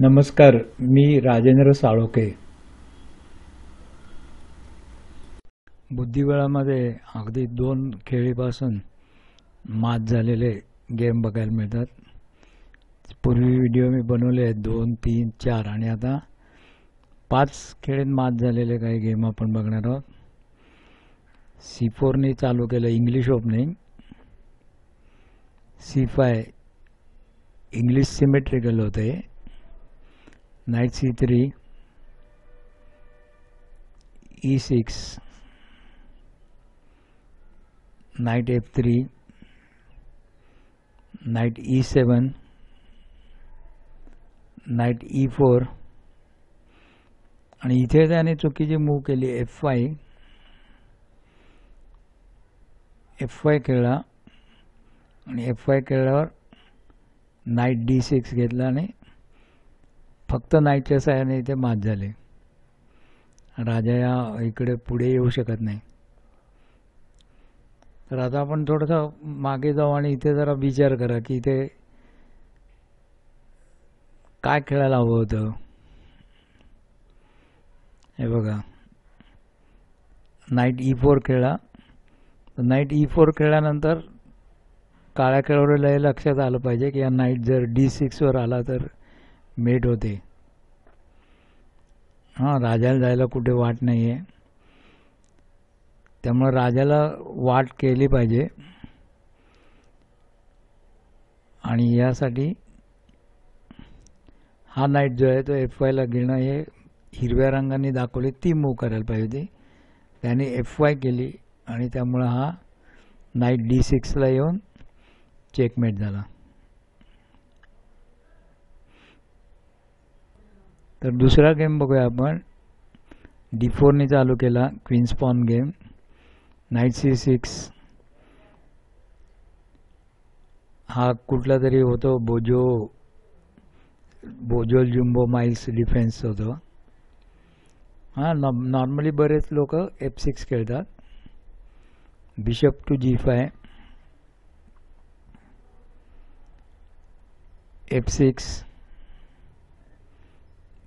नमस्कार, मी राजेंद्र साळोखे. बुद्धिबळामध्ये अगदी 2 खेळीपासून मात झालेले गेम बघायला मिळतात. पूर्वी व्हिडिओ मी बनवले आहेत 2, 3, 4 आणि आता 5 खेळीत मात झालेले काही गेम आपण बघणार आहोत. C4 चालू केलं English opening, C5 English symmetrical होते, knight C3, E6, knight F3, knight E7, knight E4 आणि इथे त्याने चुकीची मूव केली F5. F5 खेळला आणि F5 खेळल्यावर नाईट D6 घेतला आणि फक्त नाईटच्या साहाय्याने इथे मात झाली. राजा या इकडे पुढे येऊ शकत नाही. तर आता आपण थोडंसं मागे जाऊ आणि इथे जरा विचार करा की इथे काय खेळायला हवं होतं. हे बघा, नाईट E4 खेळला. तर नाईट E4 खेळल्यानंतर काळ्या खेळाडूला हे लक्षात आलं पाहिजे की हा नाईट जर D6 वर आला तर मेट होते. राजाला जायला कुठे वाट नाही आहे, त्यामुळे राजाला वाट केली पाहिजे. आणि यासाठी हा नाईट जो आहे तो F5 ला घेणं हे हिरव्या रंगाने दाखवले ती मूव करायला पाहिजे होती. त्याने F5 केली आणि त्यामुळे हा नाईट D6 ला येऊन चेकमेट झाला. तर दुसरा गेम बघूया आपण. D4 चालू केला queens pawn game, night C6. हा कुठला तरी होतो बोजोल जुम्बो माइल्स डिफेन्स होतो. नॉर्मली बरेच लोक F6 खेळतात. Bishop to G5, F6,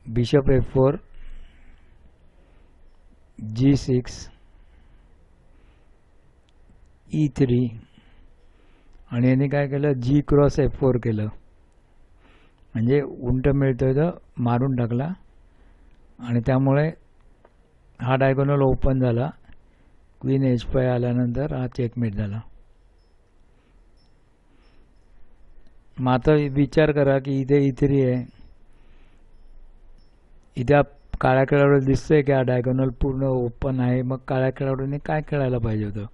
bishop F4, G6, E3 आणि याने काय केलं G क्रॉस F4 केलं. म्हणजे उंट मिळतोय तर मारून टाकला आणि त्यामुळे हा डायगोनल ओपन झाला. क्वीन H5 आल्यानंतर हा चेकमेट झाला. मग आता विचार करा की इथे E3 आहे. इथे काळ्या खेळाडू दिसतंय की हा डायगोनल पूर्ण ओपन आहे. मग काळ्या खेळाडूने काय खेळायला पाहिजे होतं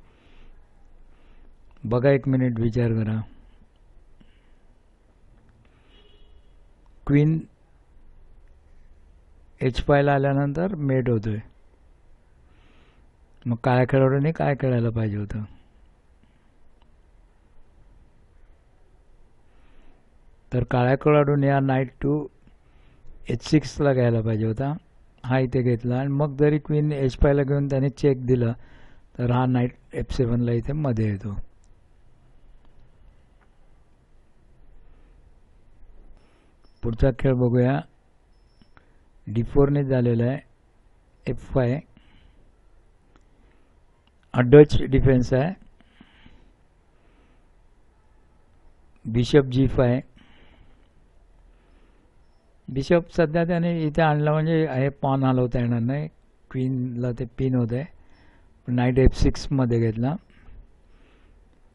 बघा. 1 मिनिट विचार करा. क्वीन H5 ला आल्यानंतर मेट होतोय. मग काळ्या खेळाडूने काय खेळायला पाहिजे होतं. तर काळ्या खेळाडूने हा नाईट टू H6 ला घ्यायला पाहिजे होता. हा इथे घेतला आणि मग जरी क्वीन H5 ला घेऊन त्याने चेक दिलं तर हा नाईट F7 ला इथे मध्ये येतो. पुढचा खेळ बघूया. D4 झालेला आहे. F5 हा डच डिफेन्स आहे. बिशप G5, बिशप सध्या त्याने इथे आणला म्हणजे हे पॉन हलवता येणार नाही. क्वीनला ते पिन होते. नाईट F6 मध्ये घेतला.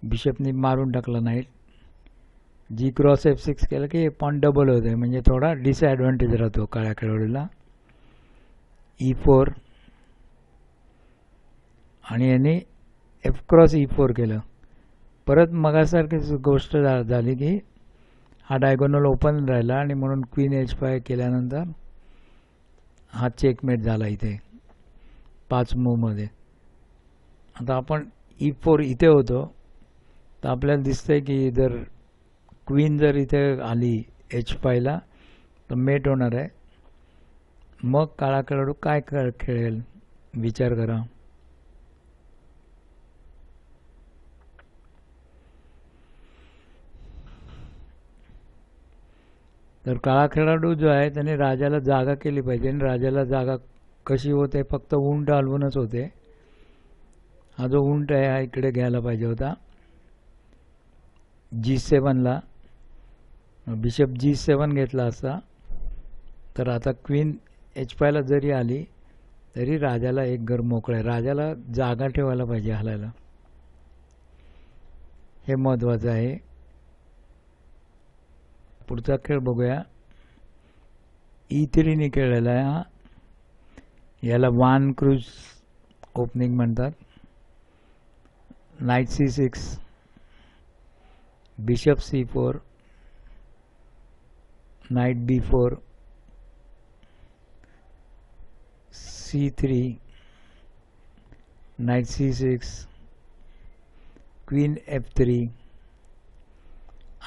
बिशपने मारून टाकला नाईट. G क्रॉस F6 केलं की पॉन डबल होते म्हणजे थोडा डिसएडव्हान्टेज राहतो काळ्या खेळाडूला. E4 आणि यांनी F क्रॉस E4 केलं. परत मगासारखीच गोष्ट झाली की हा डायगोनल ओपन राहिला आणि म्हणून क्वीन H5 केल्यानंतर हा चेकमेट झाला इथे 5 मूवमध्ये. आता आपण E4 इथे होतो तर आपल्याला दिसतंय की जर क्वीन जर इथे आली H5 ला तर मेट होणार आहे. मग काळा खेळाडू काय खेळेल विचार करा. तर काळा खेळाडू जो आहे त्याने राजाला जागा केली पाहिजे, आणि राजाला जागा कशी होते, फक्त उंट हलवूनच होते. हा जो उंट आहे हा इकडे घ्यायला पाहिजे होता G7ला. बिशप G7 घेतला असता तर आता क्वीन H5ला जरी आली तरी राजाला एक घर मोकळं आहे. राजाला जागा ठेवायला पाहिजे हलायला, हे महत्त्वाचं आहे. पुढचा खेळ बघूया. E3 खेळलेला आहे हा. याला वान क्रूज ओपनिंग म्हणतात. Night C6, bishop C4, night B4, C3, night C6, queen F3.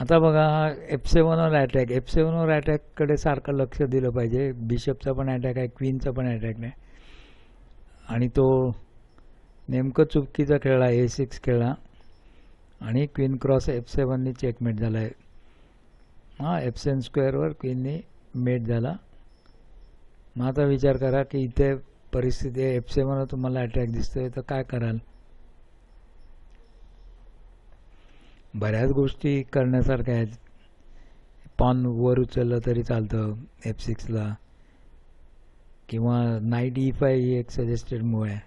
आता बघा हा F7वर अटॅक. F7वर अटॅककडे सारखं लक्ष दिलं पाहिजे. बिशपचा पण अटॅक आहे, क्वीनचा पण अटॅक नाही, आणि तो नेमकं चुकीचा खेळला. A6 खेळला आणि क्वीन क्रॉस F7नी चेकमेट झाला आहे. हा F7 स्क्वेअरवर क्वीननी मेट झाला. मग आता विचार करा की इथे परिस्थिती आहे, F7वर तुम्हाला अटॅक दिसतोय तर काय कराल. बऱ्याच गोष्टी करण्यासारख्या आहेत. पॉन वर उचललं तरी चालतं F6ला, किंवा नाईट E5 ही एक सजेस्टेड मूव्ह आहे.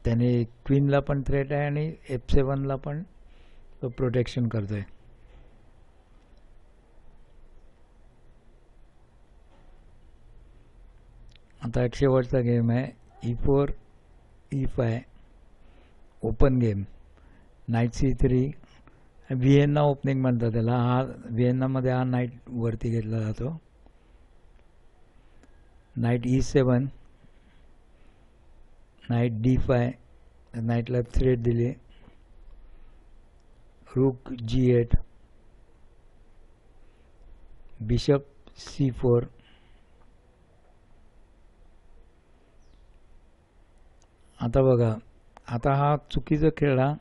त्याने क्वीनला पण थ्रेट आहे आणि F7ला पण तो प्रोटेक्शन करतोय. आता एक शेवटचा गेम आहे E4 E5 open game. Night C3, Vienna opening म्हणतात त्याला. हा व्हिएन्नामध्ये हा नाईट वरती घेतला जातो. नाईट E7, नाईट D5, नाईटला थ्रेट दिली. रूक G8, बिशप C4, आता बघा आता हा चुकीचा खेळला.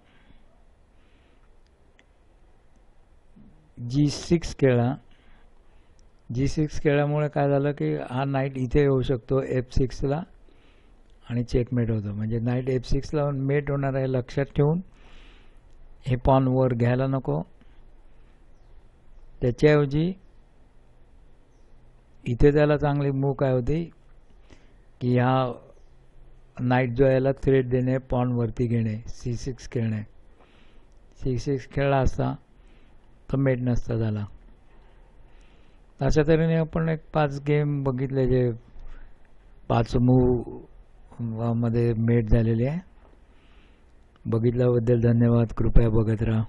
G6 खेळला. G6 खेळल्यामुळे काय झालं की हा नाईट इथे येऊ शकतो F6ला आणि चेकमेट होतं. म्हणजे नाईट F6ला मेट होणार आहे लक्षात ठेवून हे पॉन वर घ्यायला नको. त्याच्याऐवजी इथे त्याला चांगली मूव काय होती की ह्या नाईट जो याला थ्रेट देणे, पॉन वरती घेणे, C6 खेळणे. C6 खेळला असता तर मेट नसता झाला. अशा तऱ्हेने आपण एक 5 गेम बघितले जे 5 मूव मध्ये मेट झालेले आहे. बघितल्याबद्दल धन्यवाद. कृपया बघत राहा.